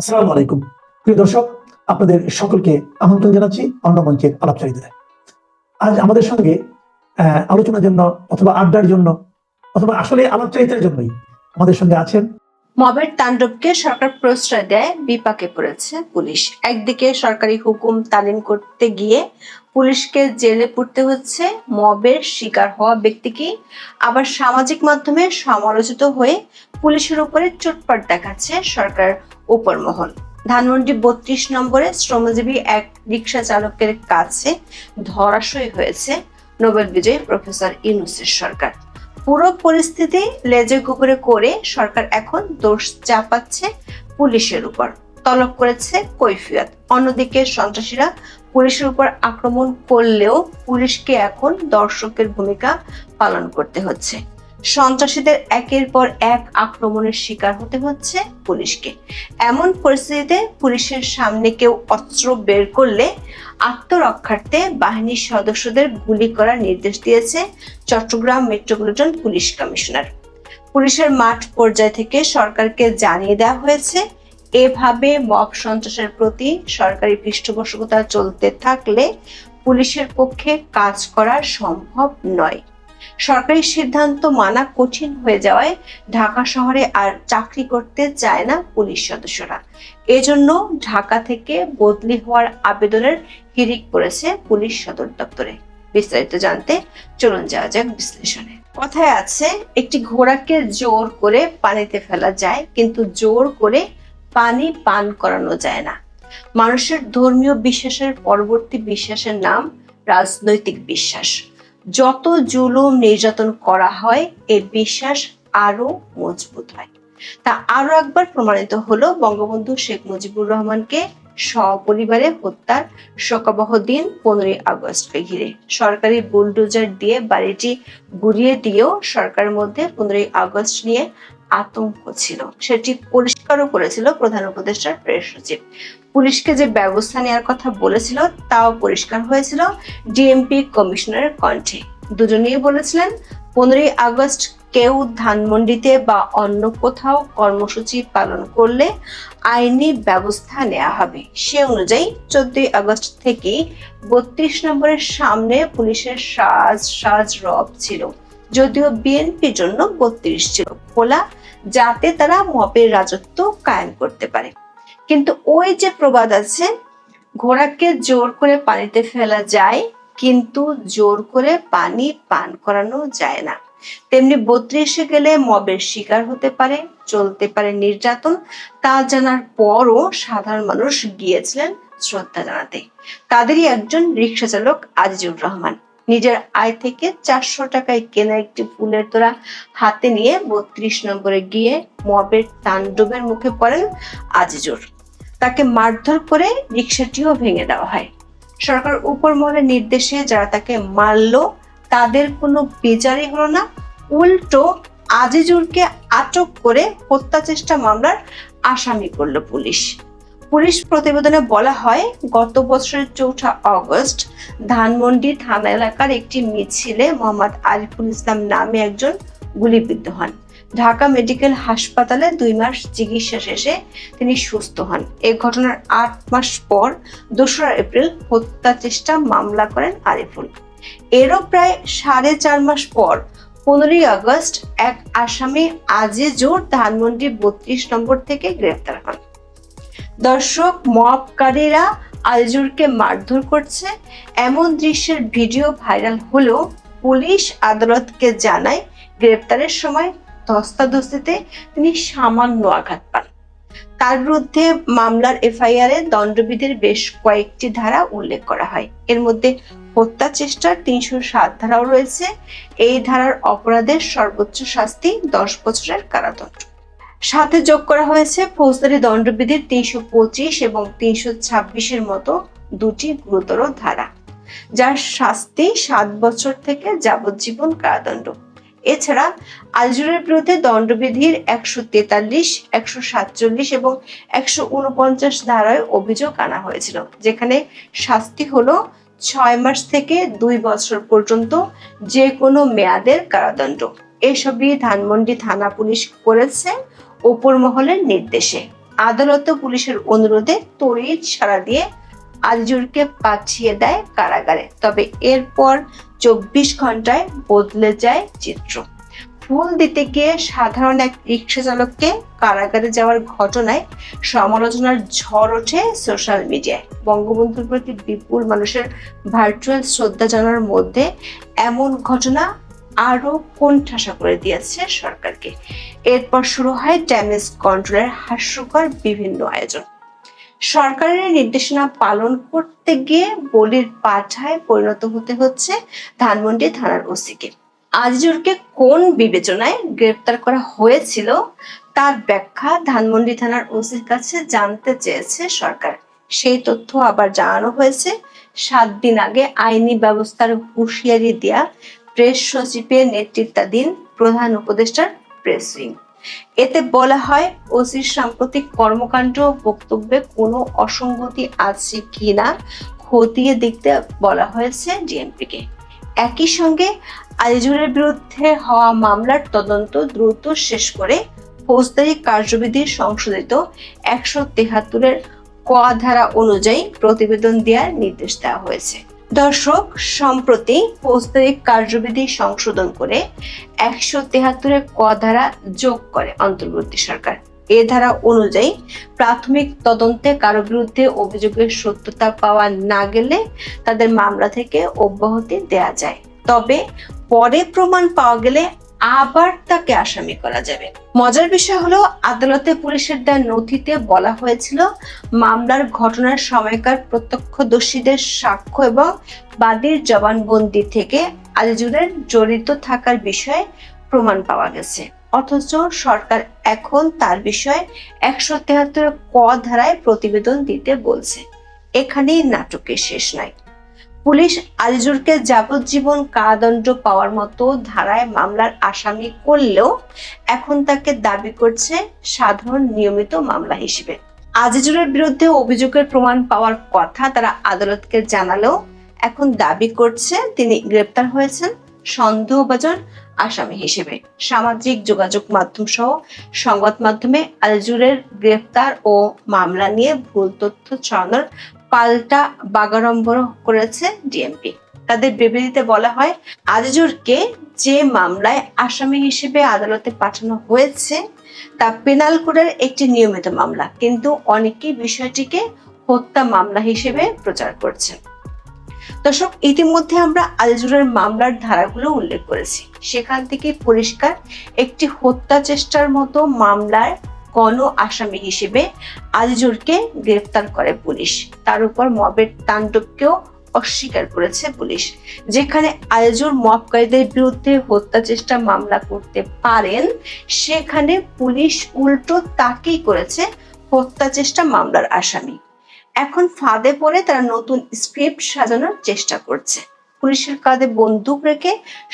আসসালামু আলাইকুম। প্রিয় দর্শক, আপনাদের সকলকে আমন্ত্রণ জানাচ্ছি অন্য মঞ্চের আলাপচারিতায়। আজ আমাদের সঙ্গে আলোচনার জন্য অথবা আড্ডার জন্য অথবা আসলে আলাপচারিতার জন্যই আমাদের সঙ্গে আছেন। মবের তাণ্ডবকে সরকার প্রশ্রয় দেয়, বিপাকে পড়েছে পুলিশ। একদিকে সরকারি হুকুম তালিম করতে গিয়ে পুলিশকে জেলে পুরতে হচ্ছে মবের শিকার হওয়া ব্যক্তিকে, আবার সামাজিক মাধ্যমে সমালোচিত হয়ে পুলিশের উপরে চোটপাট দেখাচ্ছে সরকার উপর মহল। ধানমন্ডি ৩২ নম্বরে শ্রমজীবী এক রিকশা চালকের কাছে ধরাশয়ী হয়েছে নোবেল বিজয়ী প্রফেসর ইউনূসের সরকার। পুরো পরিস্থিতি লেজে গোবরে করে সরকার এখন দোষ চাপাচ্ছে পুলিশের উপর, তলব করেছে কৈফিয়ত। অন্যদিকে সন্ত্রাসীরা পুলিশের উপর আক্রমণ করলেও পুলিশকে এখন দর্শকের ভূমিকা পালন করতে হচ্ছে। সন্ত্রাসীদের একের পর এক আক্রমণের শিকার হতে হচ্ছে পুলিশকে। এমন পরিস্থিতিতে পুলিশের সামনে কেউ অস্ত্র বের করলে আত্মরক্ষার্থে বাহিনীর সদস্যদের গুলি করার নির্দেশ দিয়েছে চট্টগ্রাম মেট্রোপলিটন পুলিশ কমিশনার। পুলিশের মাঠ পর্যায় থেকে সরকারকে জানিয়ে দেওয়া হয়েছে, এভাবে মব সন্ত্রাসের প্রতি সরকারি পৃষ্ঠপোষকতা চলতে থাকলে পুলিশের পক্ষে কাজ করা সম্ভব নয়। সরকারি সিদ্ধান্ত মানা কঠিন হয়ে যাওয়ায় ঢাকা শহরে আর চাকরি করতে চায় না পুলিশ সদস্যরা। এজন্য ঢাকা থেকে বদলি হওয়ার আবেদনের হিড়িক পড়েছে পুলিশ সদর দপ্তরে। বিস্তারিত জানতে চলুন যাওয়া যাক বিশ্লেষণে। কথায় আছে, একটি ঘোড়াকে জোর করে পানিতে ফেলা যায়, কিন্তু জোর করে পানি পান করানো যায় না। মানুষের ধর্মীয় বিশ্বাসের পরবর্তী বিশ্বাসের নাম রাজনৈতিক বিশ্বাস। যত জুলুম নির্যাতন করা হয়, এই বিশ্বাস আরো মজবুত হয়। তা আরো একবার প্রমাণিত হলো বঙ্গবন্ধু শেখ মুজিবুর রহমানকে সপরিবারে হত্যার শোকাবহ দিন 15ই আগস্টকে ঘিরে। সরকারি বুলডোজার দিয়ে বাড়িটি গুড়িয়ে দিয়েও সরকারের মধ্যে 15ই আগস্ট নিয়ে আতঙ্ক ছিল। সেটি পরিষ্কারও করেছিল প্রধান উপদেষ্টার প্রেস সচিব। পুলিশকে যে ব্যবস্থা নেওয়ার কথা বলেছিল তাও পরিষ্কার হয়েছিল ডিএমপি কমিশনারের কণ্ঠে। দুজনেই বলেছিলেন 15ই আগস্ট কেউ ধানমন্ডিতে বা অন্য কোথাও কর্মসূচি পালন করলে আইনি ব্যবস্থা নেওয়া হবে। সে অনুযায়ী 14ই আগস্ট থেকে 32 নম্বরের সামনে পুলিশের সাজ রব ছিল, যদিও বিএনপির জন্য 32 ছিল খোলা, যাতে তারা মবের রাজত্ব কায়েম করতে পারে। কিন্তু ওই যে প্রবাদ আছে, ঘোড়াকে জোর করে পানিতে ফেলা যায় কিন্তু জোর করে পানি পান করানো যায় না, তেমনি 32-এ গেলে মবের শিকার হতে পারে, চলতে পারে নির্যাতন। তা জানার পরও সাধারণ মানুষ গিয়েছিলেন শ্রদ্ধা জানাতে। তাদেরই একজন রিকশা চালক আজিজুর রহমান। নিজের আয় থেকে 400 টাকায় কেনা একটি ফুলের তোড়া হাতে নিয়ে 32 নম্বরে গিয়ে মবের তাণ্ডবের মুখে পড়েন আজিজুর। তাকে মারধর করে রিকশাটিও ভেঙে দেওয়া হয়। সরকার উপর মহলের নির্দেশে যারা তাকে মারলো তাদের কোনো বিচারই হলো না, উল্টো আজিজুরকে আটক করে হত্যা চেষ্টা মামলার আসামি করলো পুলিশ। পুলিশ প্রতিবেদনে বলা হয়, গত বছরের 4 আগস্ট ধানমন্ডি থানা এলাকার একটি মিছিলে মোহাম্মদ আরিফুল ইসলাম নামে একজন গুলিবিদ্ধ হন। ঢাকা মেডিকেল হাসপাতালে 2 মাস চিকিৎসা শেষে তিনি সুস্থ হন। এই ঘটনার 8 মাস পর 2রা এপ্রিল হত্যা চেষ্টা মামলা করেন আরিফুল। এরও প্রায় 4.5 মাস পর 15ই আগস্ট এক আসামি আজিজুর ধানমন্ডি 32 নম্বর থেকে গ্রেফতার হন। দর্শক, মবকারীরা আজিজুরকে মারধর করছে এমন দৃশ্যের ভিডিও ভাইরাল হলেও পুলিশ আদালতকে জানায় গ্রেফতারের সময় ধস্তাধস্তিতে তিনি সামান্য আঘাত পান। তার বিরুদ্ধে মামলার এফআইআর এ দণ্ডবিধির বেশ কয়েকটি ধারা উল্লেখ করা হয়। এর মধ্যে হত্যা চেষ্টার 307 ধারাও রয়েছে। এই ধারার অপরাধের সর্বোচ্চ শাস্তি 10 বছরের কারাদণ্ড। সাথে যোগ করা হয়েছে ফৌজদারি দণ্ডবিধির 325 এবং 326-এর মতো দুটি গুরুতর ধারা, যার শাস্তি 7 বছর থেকে যাবজ্জীবন কারাদণ্ড। এছাড়া আজিজুরের বিরুদ্ধে দণ্ডবিধির 143, 147 এবং 149 ধারায় অভিযোগ আনা হয়েছিল, যেখানে শাস্তি হলো 6 মাস থেকে 2 বছর পর্যন্ত যে কোনো মেয়াদের কারাদণ্ড। এসবই ধানমন্ডি থানা পুলিশ করেছে উপর মহলের নির্দেশে। আদালতে পুলিশের অনুরোধে তড়িৎ সাড়া দিয়ে আজিজুরকে পাঠিয়ে দেয় কারাগারে। তবে এরপর 24 ঘন্টায় বদলে যায় চিত্র। ফুল দিতে গিয়ে সাধারণ এক রিক্সা চালককে কারাগারে যাওয়ার ঘটনায় সমালোচনার ঝড় ওঠে সোশ্যাল মিডিয়ায়। বঙ্গবন্ধুর প্রতি বিপুল মানুষের ভার্চুয়াল শ্রদ্ধা জানার মধ্যে এমন ঘটনা আরো কোণঠাসা করে দিয়েছে সরকারকে। এরপর শুরু হয় ড্যামেজ কন্ট্রোলের হাস্যকর বিভিন্ন আয়োজন। সরকারের নির্দেশনা পালন করতে গিয়ে বলির পাঠায় পরিণত হতে হচ্ছে ধানমন্ডি থানার ওসিকে। আজিজুরকে কোন বিবেচনায় গ্রেপ্তার করা হয়েছিল তার ব্যাখ্যা ধানমন্ডি থানার ওসির কাছে জানতে চেয়েছে সরকার। সেই তথ্য আবার জানানো হয়েছে 7 দিন আগে আইনি ব্যবস্থার হুঁশিয়ারি দেয়া প্রেস সচিবের নেতৃত্বাধীন প্রধান উপদেষ্টার প্রেস উইং। এতে বলা হয়, ওসির সাম্প্রতিক কর্মকাণ্ড বক্তব্যে কোনো অসঙ্গতি আছে কিনা খতিয়ে দেখতে বলা হয়েছে ডিএমপিকে। একই সঙ্গে আজিজুরের বিরুদ্ধে হওয়া মামলার তদন্ত দ্রুত শেষ করে ফৌজদারি কার্যবিধি সংশোধিত 173-এর ক ধারা অনুযায়ী প্রতিবেদন দেওয়ার নির্দেশ দেওয়া হয়েছে। দর্শক, সম্প্রতি ফৌজদারি কার্যবিধি সংশোধন করে 173-এর ক ধারা যোগ করে অন্তর্বর্তী সরকার। এ ধারা অনুযায়ী প্রাথমিক তদন্তে কারো বিরুদ্ধে অভিযোগের সত্যতা পাওয়া না গেলে তাদের মামলা থেকে অব্যাহতি দেয়া যায়, তবে পরে প্রমাণ পাওয়া গেলে আবার তাকে আসামি করা যাবে। মজার বিষয় হলো, আদালতে পুলিশের দেওয়া নথিতে বলা হয়েছিল মামলার ঘটনার সময়কার প্রত্যক্ষদর্শীদের সাক্ষ্য এবং বাদীর জবানবন্দি থেকে আজিজুরের জড়িত থাকার বিষয়ে প্রমাণ পাওয়া গেছে। অথচ সরকার এখন তার বিষয়ে 173 ক ধারায় প্রতিবেদন দিতে বলছে। এখানেই নাটকের শেষ নাই। পুলিশ আজিজুরকে যাবজ্জীবন কারাদণ্ড পাওয়ার মতো ধারায় মামলার আসামি করলেও এখন তাকে দাবি করছে সাধারণ নিয়মিত মামলা হিসেবে। আজিজুরের বিরুদ্ধে অভিযোগের প্রমাণ পাওয়ার কথা তারা আদালতকে জানালেও এখন দাবি করছে তিনি গ্রেপ্তার হয়েছেন সন্দেহভাজন আসামি হিসেবে। সামাজিক যোগাযোগ মাধ্যম সহ সংবাদ মাধ্যমে আজিজুরের গ্রেপ্তার ও মামলা নিয়ে ভুল তথ্য ছড়ানোর পাল্টা বাগাড়ম্বর করেছে ডিএমপি। তাদের বিবৃতিতে বলা হয়, আজিজুরকে যে মামলায় আসামি হিসেবে আদালতে পাঠানো হয়েছে তা পেনাল কোডের একটি নিয়মিত মামলা, কিন্তু অনেকেই বিষয়টিকে হত্যা মামলা হিসেবে প্রচার করছে। দর্শক, ইতিমধ্যে আমরা আজিজুরের মামলার ধারাগুলো উল্লেখ করেছি। সেখান থেকে পরিষ্কার একটি হত্যা চেষ্টার মতো মামলার গণ আসামি হিসেবে আজিজুরকে গ্রেফতার করে পুলিশ। তার উপর মবের তাণ্ডবকেও অস্বীকার করেছে পুলিশ। যেখানে আজিজুর মবকারীদের বিরুদ্ধে হত্যা চেষ্টা মামলা করতে পারেন, সেখানে পুলিশ উল্টো তাকেই করেছে হত্যা চেষ্টা মামলার আসামি। এখন ফাঁদে পড়ে তারা নতুন স্ক্রিপ্ট সাজানোর চেষ্টা করছে। পুলিশের কাঁধে বন্দুক রেখে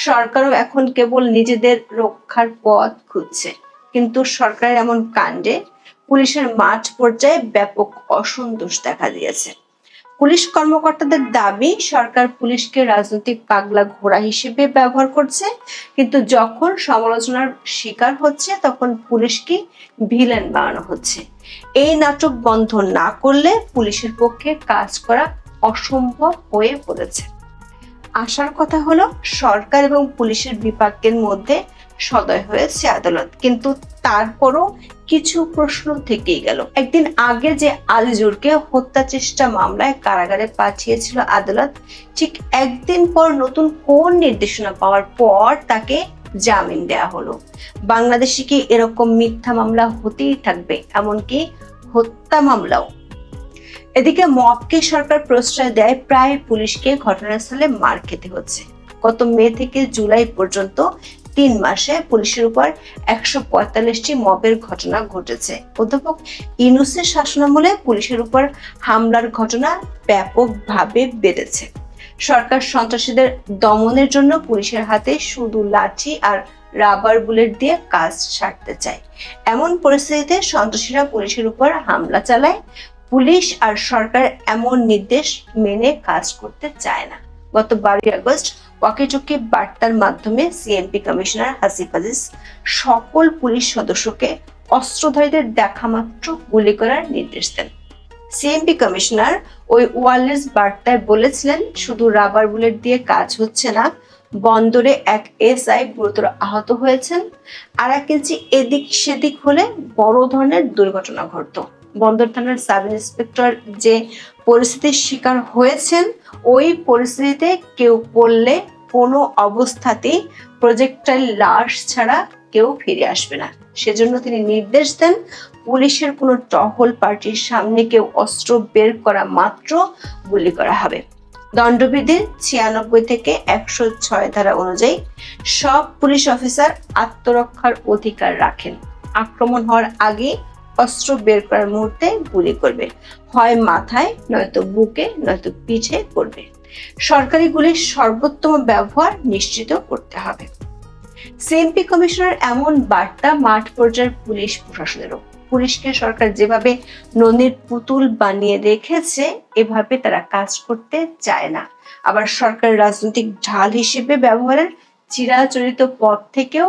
সরকারও এখন কেবল নিজেদের রক্ষার পথ খুঁজছে। কিন্তু সরকারের এমন কাণ্ডে পুলিশের মাঠ পর্যায়ে ব্যাপক অসন্তোষ দেখা দিয়েছে। পুলিশ কর্মকর্তাদের দাবি, সরকার পুলিশকে রাজনৈতিক পাগলা ঘোড়া হিসেবে ব্যবহার করছে, কিন্তু যখন সমালোচনার শিকার হচ্ছে তখন পুলিশকে ভিলেন বানানো হচ্ছে। এই নাটক বন্ধ না করলে পুলিশের পক্ষে কাজ করা অসম্ভব হয়ে পড়েছে। আশার কথা হলো, সরকার এবং পুলিশের বিপাকের মধ্যে সদয় হয়েছে আদালত, কিন্তু তারপরও কিছু প্রশ্ন থেকেই গেল। একদিন আগে যে আজিজুরকে হত্যা চেষ্টা মামলায় কারাগারে পাঠিয়েছিল আদালত, ঠিক একদিন পর নতুন কোন নির্দেশনা পাওয়ার পর তাকে জামিন দেয়া হলো? বাংলাদেশে কি এরকম মিথ্যা মামলা হতেই থাকবে, এমনকি হত্যা মামলাও? এদিকে মবকে সরকার প্রশ্রয় দেয়, প্রায় পুলিশকে ঘটনাস্থলে মার খেতে হচ্ছে। গত মে থেকে জুলাই পর্যন্ত 3 মাসে পুলিশের উপর 145টি মবের ঘটনা ঘটেছে। অধ্যাপক ইউনূসের শাসনামলে পুলিশের উপর হামলার ঘটনা ব্যাপকভাবে বেড়েছে। সরকার সন্ত্রাসীদের দমনের জন্য পুলিশের হাতে শুধু লাঠি আর রাবার বুলেট দিয়ে কাজ সারতে চায়। এমন পরিস্থিতিতে সন্ত্রাসীরা পুলিশের উপর হামলা চালায়। পুলিশ আর সরকার এমন নির্দেশ মেনে কাজ করতে চায় না। গত 12 আগস্ট ওয়াকিটকি বার্তার মাধ্যমে সিএমপি কমিশনার হাসিফ আজিজ সকল পুলিশ সদস্যকে অস্ত্রধারীদের দেখা মাত্র গুলি করার নির্দেশ দেন। সিএমপি কমিশনার ওই ওয়্যারলেস বার্তায় বলেছিলেন, শুধু রাবার বুলেট দিয়ে কাজ হচ্ছে না, বন্দরে এক এসআই গুরুতর আহত হয়েছেন, আর 1 ইঞ্চি এদিক সেদিক হলে বড় ধরনের দুর্ঘটনা ঘটতো। বন্দর থানার সাব ইন্সপেক্টর যে পরিস্থিতির শিকার হয়েছেন, ওই পরিস্থিতিতে কেউ পড়লে কোনো অবস্থাতেই প্রজেক্টাইল লাশ ছাড়া কেউ ফিরে আসবে না। সেজন্য তিনি নির্দেশ দেন, পুলিশের কোনো টহল পার্টির সামনে কেউ অস্ত্র বের করা মাত্র গুলি করা হবে। দণ্ডবিধির 96 থেকে 106 ধারা অনুযায়ী সব পুলিশ অফিসার আত্মরক্ষার অধিকার রাখেন। আক্রমণ হওয়ার আগে অস্ত্র বের করার মুহূর্তে গুলি করবে, হয় মাথায়, নয়তো বুকে, নয়তো পিঠে করবে। সরকারি গুলির সর্বোত্তম ব্যবহার নিশ্চিত করতে হবে। সিএমপি কমিশনার এমন বার্তা মাঠ পর্যায়ের পুলিশ প্রশাসনেরও। পুলিশকে সরকার যেভাবে ননির পুতুল বানিয়ে রেখেছে, এভাবে তারা কাজ করতে চায় না। আবার সরকার রাজনৈতিক ঢাল হিসেবে ব্যবহারের চিরাচরিত পথ থেকেও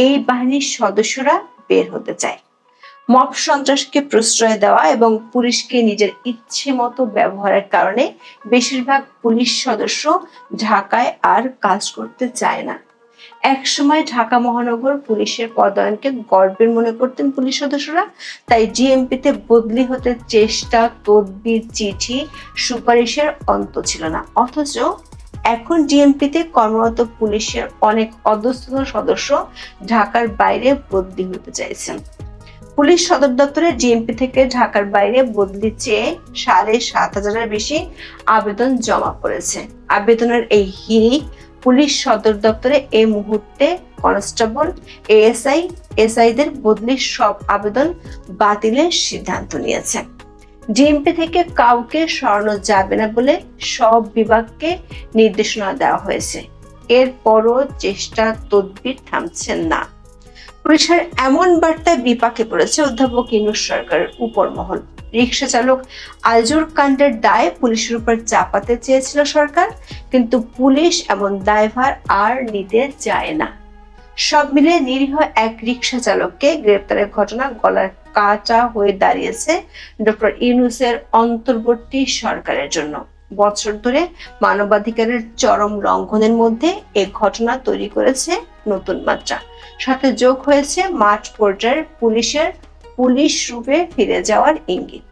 এই বাহিনীর সদস্যরা বের হতে চায়। মব সন্ত্রাসকে প্রশ্রয় দেওয়া এবং পুলিশকে নিজের ইচ্ছে মতো ব্যবহারের কারণে বেশিরভাগ পুলিশ সদস্য ঢাকায় আর কাজ করতে চায় না। একসময় ঢাকা মহানগর পুলিশের পদায়নকে গর্বের মনে করতেন পুলিশ সদস্যরা, তাই ডিএমপিতে বদলি হতে চেষ্টা, তদবির, চিঠি, সুপারিশের অন্ত ছিল না। অথচ এখন ডিএমপিতে কর্মরত পুলিশের অনেক অধস্তন সদস্য ঢাকার বাইরে বদলি হতে চাইছেন। পুলিশ সদর দপ্তরে ডিএমপি থেকে ঢাকার বাইরে বদলি চেয়ে 7,500-এর বেশি আবেদন জমা পড়েছে। আবেদনের এই হিড়িক পুলিশ সদর দপ্তরে এই মুহূর্তে কনস্টেবল, এএসআই, এসআইদের বদলির সব আবেদন বাতিলের সিদ্ধান্ত নিয়েছে। ডিএমপি থেকে কাউকে সরানো যাবে না বলে সব বিভাগকে নির্দেশনা দেওয়া হয়েছে। এরপরও চেষ্টা, তদবির থামছেন না। পুলিশের এমন বার্তায় বিপাকে পড়েছে অধ্যাপক ইউনূস সরকারের উপর মহল। রিকশা চালক আলজুর কাণ্ডের দায় পুলিশের উপর চাপাতে চেয়েছিল সরকার, কিন্তু পুলিশ এমন দায়ভার আর নিতে চায় না। সব মিলে নিরীহ এক রিকশা চালককে গ্রেপ্তারের ঘটনা গলার কাটা হয়ে দাঁড়িয়েছে ডক্টর ইউনূসের অন্তর্বর্তী সরকারের জন্য। বছর ধরে মানবাধিকারের চরম লঙ্ঘনের মধ্যে এ ঘটনা তৈরি করেছে নতুন মাত্রা। সাথে যোগ হয়েছে মাঠ পর্যায়ের পুলিশের পুলিশ রূপে ফিরে যাওয়ার ইঙ্গিত।